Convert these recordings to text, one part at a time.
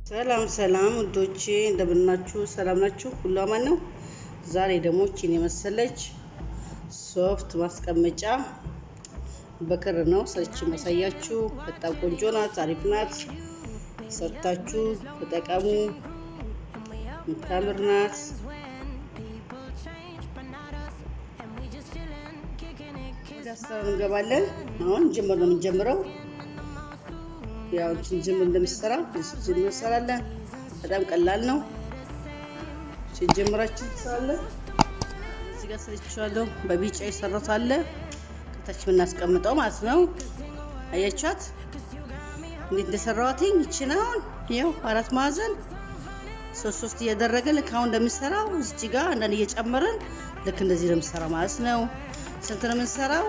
ሰላም ሰላም ውዶቼ እንደምናችሁ ሰላም ናችሁ? ሁሉ አማን ነው? ዛሬ ደግሞ እቺን የመሰለች ሶፍት ማስቀመጫ በክር ነው ሰርች ማሳያችሁ። በጣም ቆንጆ ናት፣ አሪፍ ናት። ሰርታችሁ ተጠቀሙ። ምታምር ናት። ወደ አሰራሩ እንገባለን። አሁን ጀምር ነው የምንጀምረው። ያው ጅምር እንደምሰራ ጅምር እንሰራለን። በጣም ቀላል ነው። ጀምራችን እንሰራለን። እዚህ ጋር ሰርቻለሁ። በቢጫ የሰራሁት አለ ከታች የምናስቀምጠው ማለት ነው። አያቻት እንዴት እንደሰራሁት ይቺን አሁን ይኸው አራት ማዕዘን ሶስት እያደረግን ልክ አሁን እንደምሰራው እዚህ ጋር አንዳንድ እየጨመርን ልክ እንደዚህ ነው የምሰራው ማለት ነው። ስንት ነው የምንሰራው?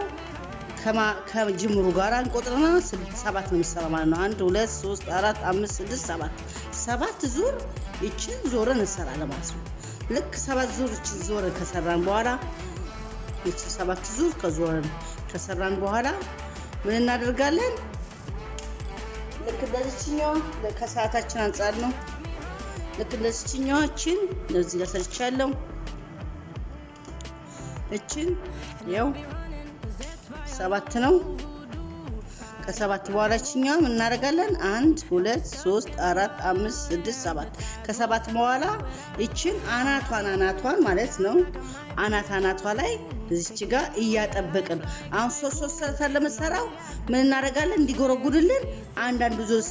ከጅምሩ ጋር እንቆጥርና 7 ነው የምንሰራው ማለት ነው። 1 2 3 4 5 6 7 ዙር ይችን ዞረን እንሰራለን ማለት ነው። ልክ 7 ዙር ይችን ዞረን ከሰራን በኋላ ይችን 7 ዙር ከሰራን በኋላ ምን እናደርጋለን? ልክ እንደዚህኛው ከሰዓታችን አንፃር ነው። ልክ እንደዚህኛዋችን ለዚህ ጋር ሰርቻለሁ። እችን ያው 7 ነው። ከ7 በኋላችኛ ምን እናደርጋለን? 1 2 3 4 5 6 7 ከ7 በኋላ እቺን አናቷን ማለት ነው። አናቷ ላይ እዚች ጋር እያጠበቅን አሁን 3 ሰርተን ለምንሰራው ምን እናደርጋለን? እንዲጎረጉድልን አንዳንድ ዙር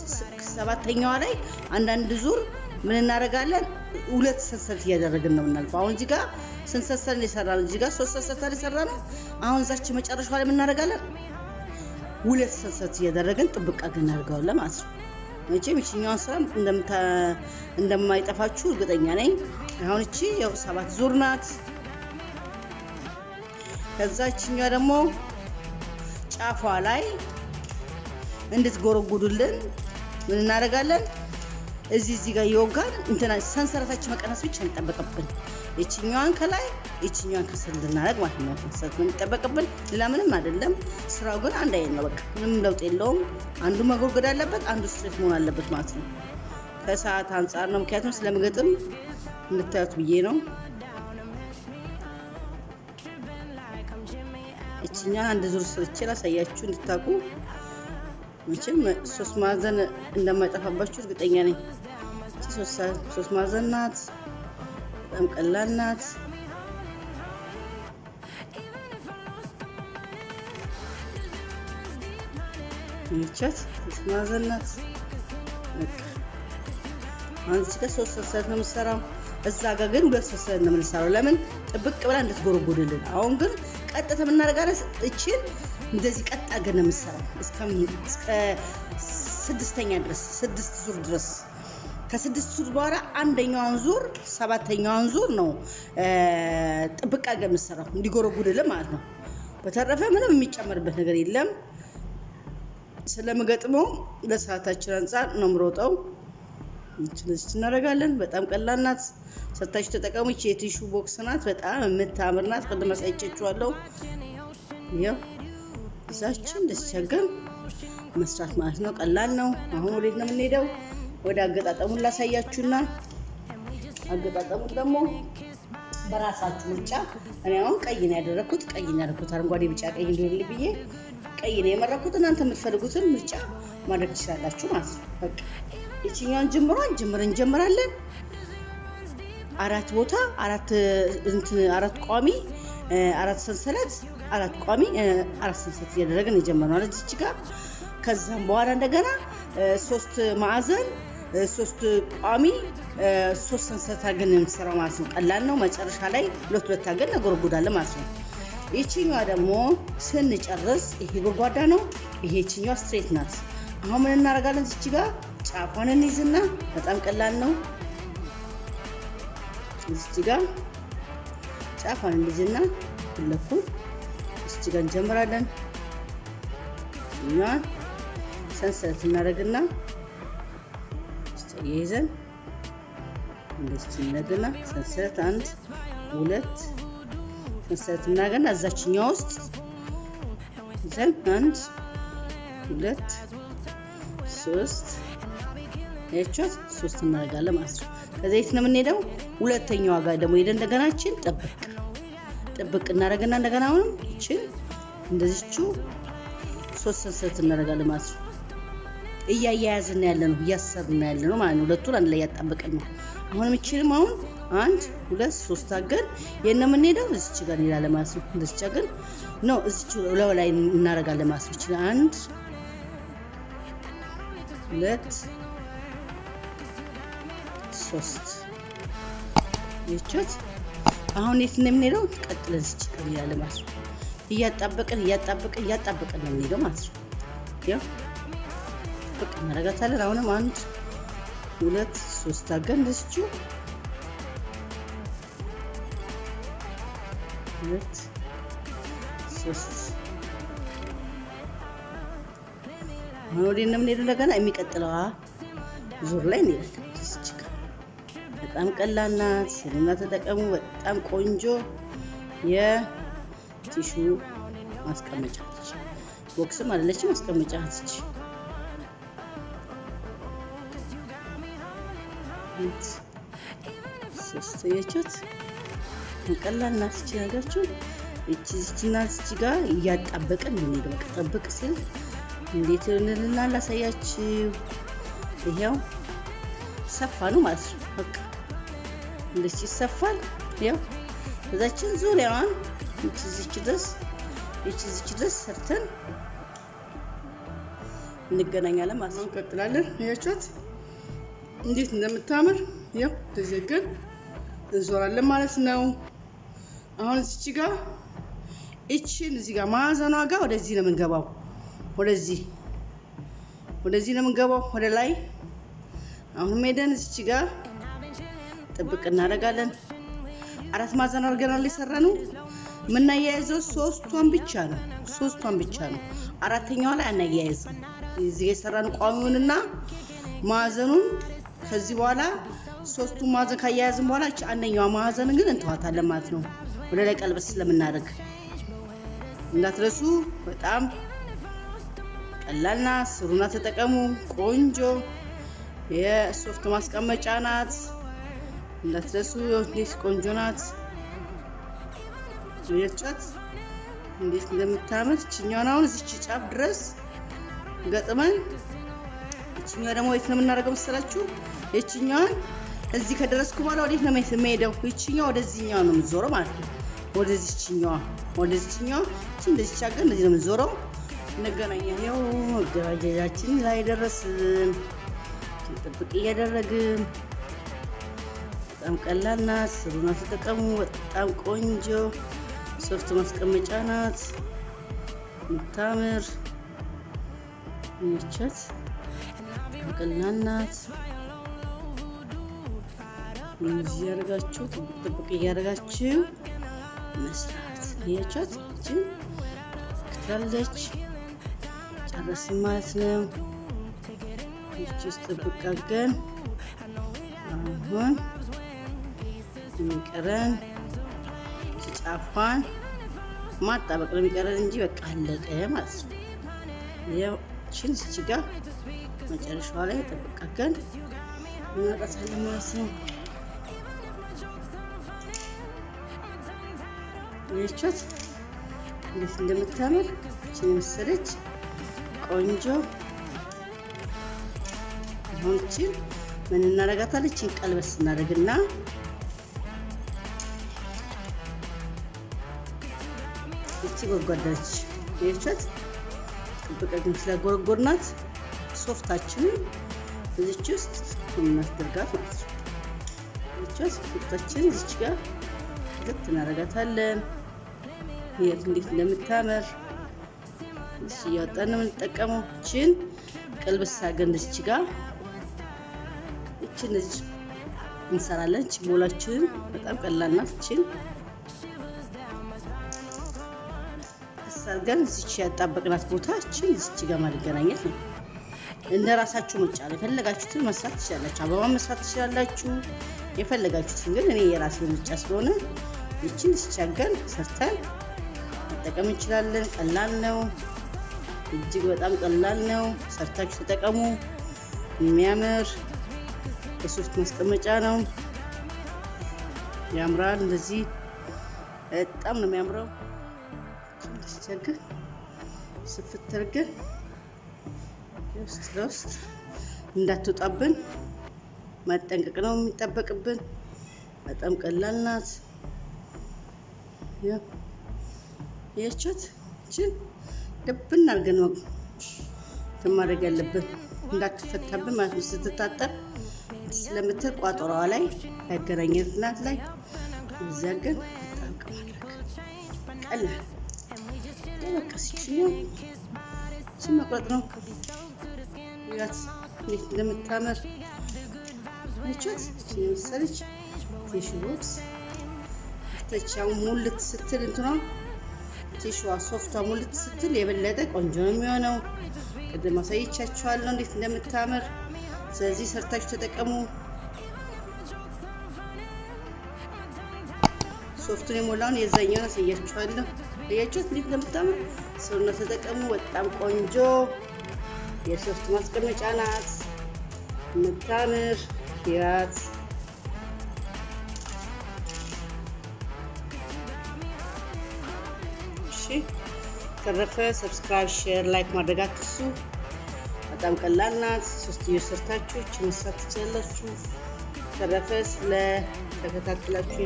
7ኛዋ ላይ አንዳንድ ዙር ምን እናደርጋለን? 2 ሰንሰለት እያደረግን ነው የምናልፈው። አሁን እዚህ ጋር ሰንሰለት ይሰራል። እዚህ ጋር 3 ሰንሰለት ይሰራል። አሁን እዛች መጨረሻው ላይ ምን እናደርጋለን? 2 ሰንሰለት እያደረግን ጥብቅ አድርገን እናደርጋለን ማለት ነው። መቼም ይችኛዋን ስራ እንደማይጠፋችሁ እርግጠኛ ነኝ። አሁን እቺ ያው 7 ዙር ናት። ከዛችኛዋ ደግሞ ጫፏ ላይ እንድትጎረጉዱልን ምን እናደርጋለን? እዚህ ጋር ይወጋል እንትና ሰንሰለታችን መቀነስ ብቻ እንጠበቅብን። እቺኛዋን ከላይ እቺኛዋን ከስር እንድናደርግ ማለት ነው። ሰንሰለት ነው የሚጠበቅብን፣ ሌላ ምንም አይደለም። ስራው ግን አንድ አይነት ነው። በቃ ምንም ለውጥ የለውም። አንዱ መጎርጎድ አለበት፣ አንዱ ስትሬት መሆን አለበት ማለት ነው። ከሰዓት አንፃር ነው፣ ምክንያቱም ስለምገጥም እንድታዩት ብዬ ነው። እቺኛን አንድ ዙር ሰርቼ ላሳያችሁ እንድታውቁ። መቼም 3 ማዕዘን እንደማይጠፋባችሁ እርግጠኛ ነኝ። እቺ 3 ማዕዘን ናት። በጣም ቀላል ናት። ይቻት 3 ማዕዘን ናት። በቃ አሁን እዚህ ጋር 3 ሰንሰለት ነው የምንሰራው። እዛ ጋር ግን 2 ሰንሰለት ነው የምንሰራው። ለምን? ጥብቅ ብላ እንድትጎረጎድልን። አሁን ግን ቀጥታ የምናደርጋለን እቺን እንደዚህ ቀጥ አድርገን ነው የምንሰራው እስከ 6ኛ ድረስ 6 ዙር ድረስ። ከ6 ዙር በኋላ አንደኛዋን ዙር 7ኛዋን ዙር ነው ጥብቅ አድርገን የምንሰራው እንዲጎረጉድልን ማለት ነው። በተረፈ ምንም የሚጨመርበት ነገር የለም። ስለምገጥመው ለሰዓታችን አንፃር ነው የምሮጠው። እቺ እናደርጋለን። በጣም ቀላል ናት። ሰርታችሁ ተጠቀሙች። የቲሹ ቦክስ ናት። በጣም የምታምር ናት። ቅድም አሳይቻችኋለሁ። ያው እዛችን ደስቸገን መስራት ማለት ነው። ቀላል ነው። አሁን ወዴት ነው የምንሄደው? ወደ አገጣጠሙን ላሳያችሁና አገጣጠሙን ደግሞ በራሳችሁ ምርጫ። እኔ አሁን ቀይ ነው ያደረኩት። አረንጓዴ፣ ቢጫ፣ ቀይ እንዲሆንልኝ ብዬ ቀይ ነው የመረኩት። እናንተ የምትፈልጉትን ምርጫ ማድረግ ትችላላችሁ ማለት ነው። በቃ እቺኛውን ጅምር እንጀምራለን። 4 ቦታ 4 ቋሚ 4 ሰንሰለት 4 ቋሚ 4 ሰንሰለት እያደረግን የጀመርነው እዚህ ጋር። ከዛም በኋላ እንደገና 3 ማዕዘን 3 ቋሚ 3 ሰንሰለት አድርገን የምንሰራው ማለት ነው። ቀላል ነው። መጨረሻ ላይ 2 አድርገን እንጎረጉዳለን ማለት ነው። ይቺኛዋ ደግሞ ስንጨርስ ይሄ ጎርጓዳ ነው፣ ይሄቺኛዋ ስትሬት ናት። አሁን ምን እናደርጋለን? እዚህ ጋር ጫፏን እንይዝና በጣም ቀላል ነው። እዚህ ጋር ጫፏን እንይዝና ሁለቱ እዚህ ጋር እንጀምራለን። እኛ ሰንሰለት እናደርግና ይዘን እንደዚህ እናደርግና ሰንሰለት 1 2 ሰንሰለት እናደርግና እዛችኛው ውስጥ ይዘን 1 2 3 ያቻት 3 እናደርጋለን ማለት ነው። ከዛ የት ነው የምንሄደው? ሁለተኛዋ ጋር ደግሞ ሄደን እንደገናችን ጥብቅ እናደርግና እንደገና አሁንም እቺን እንደዚህቹ 3 ሰንሰለት እናደርጋለን ማለት ነው። እያያያዝን ያለነው እያሰርን ያለነው ማለት ነው። ሁለቱን አንድ ላይ ያጣበቅን ነው። አሁንም እቺንም አሁን 1 2 3 አገን የነ የምንሄደው እዚች ጋር እንሄዳለን ማለት ነው። እዚች ጋር ነው እዚች ላይ እናደርጋለን ማለት ነው። እቺ 1 2 3 ይቻት አሁን የት ነው የምንሄደው? ቀጥለን እዚች ጋር እንሄዳለን ማለት ነው። እያጣበቅን ነው የምንሄደው ማለት ነው። ያው በቃ እናደርጋታለን። አሁንም 1 2 3 አገን እዚች 2 3 አሁን ወዲህ ነው የምንሄደው። እንደገና የሚቀጥለው ዙር ላይ እንሄዳለን። በጣም ቀላል ናት። እና ተጠቀሙ። በጣም ቆንጆ የቲሹ ማስቀመጫ ነች። ቦክስም አይደለች፣ ማስቀመጫ ነች። ሶስት ቀላል ናት። እቺ ነገርችሁ እቺና እቺ ጋር እያጣበቅን ምን ይደው ጠብቅ ሲል እንዴት እንልና ላሳያችሁ። ይሄው ሰፋ ነው ማለት ነው። በቃ እንደዚህ ይሰፋል። ያው እዛችን ዙሪያዋን እቺ ድረስ ሰርተን እንገናኛለን ማለት ነው። እንቀጥላለን። ያቻት እንዴት እንደምታምር ያው ተዘገን እንዞራለን ማለት ነው። አሁን እዚህ ጋር እዚህ ጋር ማዕዘኗ ጋር ወደዚህ ነው የምንገባው። ወደዚህ ነው የምንገባው ወደ ላይ። አሁን ሄደን እዚህ ጋር ጥብቅ እናደርጋለን። 4 ማዕዘን አድርገናል የሰራነው። የምናያይዘው 3ቷን ብቻ ነው። አራተኛዋ ላይ አናያይዝም። እዚህ የሰራነው ቋሚውንና ማዕዘኑን ከዚህ በኋላ 3ቱን ማዕዘን ካያያዝን በኋላ እቺ አንደኛዋ ማዕዘን ግን እንተዋታለን ማለት ነው። ወደ ላይ ቀልበስ ስለምናደርግ እንዳትረሱ። በጣም ቀላልና ስሩና ተጠቀሙ። ቆንጆ የሶፍት ማስቀመጫ ናት። እንዳትረሱ። እንዴት ቆንጆ ናት! ወይቻት እንዴት እንደምታምር እቺኛውን አሁን እዚች ጫፍ ድረስ ገጥመን እቺኛው ደግሞ የት ነው የምናደርገው መሰላችሁ? እቺኛውን እዚህ ከደረስኩ በኋላ ወዴት ነው የምሄደው? እቺኛው ወደዚህኛው ነው የምዞረው ማለት ነው። ወደዚህኛው እቺ እንደዚህ ቻገን እንደዚህ ነው የምዞረው። እንገናኛለን። ያው መገባደጃችን ላይ ደረስን። ጥብቅ እያደረግን በጣም ቀላል ናት። ስሩና ተጠቀሙ። በጣም ቆንጆ ሶፍት ማስቀመጫ ናት። የምታምር ይቻት ቀላል ናት። እዚህ ያደርጋችሁ ጥብቅ እያደረጋችሁ መስራት ይቻት እቺ ትላለች። ጨረስን ማለት ነው። እቺ ጥብቅ አድርገን አሁን የሚቀረን ጫፏን ማጣበቅ ነው የሚቀረን እንጂ በቃ አለቀ ማለት ነው። ያው እቺን እቺ ጋር መጨረሻዋ ላይ ጥብቅ አድርገን እናጣታለን ማለት ነው። ይቻት እንዴት እንደምታምር እቺን መሰለች ቆንጆ። አሁን እቺን ምን እናደርጋታለን? እቺን ቀልበስ እናደርግና እቺ ጎርጓዳች ይቻት ጥብቅ ግን ስለጎርጎርናት ሶፍታችንን እዚች ውስጥ እናስደርጋት ማለት ነው። ይቻት ሶፍታችን እዚች ጋር ግጥ እናደርጋታለን። ይሄት እንዴት እንደምታምር እሺ፣ ያወጣን ነው የምንጠቀመው። እቺን ቀልበስ አድርገን እዚች ጋር እቺን እዚህ እንሰራለን። እቺ ቦላችን በጣም ቀላል ናት። እቺን አሳርገን እዚች ያጣበቅናት ቦታ እቺን እዚች ጋር ማገናኘት ነው። እንደ ራሳችሁ ምርጫ ነው። የፈለጋችሁትን መስራት ትችላላችሁ። አበባ መስራት ትችላላችሁ። የፈለጋችሁትን ግን እኔ የራሴ ምርጫ ስለሆነ እቺን እዚቻገን ሰርተን መጠቀም እንችላለን። ቀላል ነው፣ እጅግ በጣም ቀላል ነው። ሰርታችሁ ተጠቀሙ። የሚያምር የሶፍት ማስቀመጫ ነው። ያምራል። እንደዚህ በጣም ነው የሚያምረው። እንደዚህ ስፍት አድርገን ውስጥ ለውስጥ እንዳትወጣብን መጠንቀቅ ነው የሚጠበቅብን። በጣም ቀላል ናት። ያቻት እቺን ደብና አድርገን ነው ማድረግ ያለብን እንዳትፈታብን ማለት ነው። ስትታጠብ ስለምትል ቋጠሯዋ ላይ ያገናኘናት ላይ እዚያ ግን ተጠንቀቅ ማድረግ ቀላል በቃ ሲችል መቁረጥ ነው። ያት እንዴት እንደምታምር አይቻት ሲመሰለች ቲሹ ቦክስ ተቻው ሙልት ስትል እንትኗ ቲሹዋ ሶፍቷ ሙልት ስትል የበለጠ ቆንጆ ነው የሚሆነው። ቅድም አሳይቻችኋለሁ እንዴት እንደምታምር። ስለዚህ ሰርታችሁ ተጠቀሙ። ሶፍቱን የሞላውን የዛኛውን አሳያችኋለሁ። አያችሁት እንዴት እንደምታምር። ሰውና ተጠቀሙ። በጣም ቆንጆ የሶፍት ማስቀመጫ ናት። የምታምር ያት ተረፈ ሰብስክራይብ፣ ሼር፣ ላይክ ማድረግ አትርሱ። በጣም ቀላል ናት። ሶስትዮሽ ሰርታችሁ መስራት ትችላላችሁ። ተረፈ ስለ ተከታተላችሁ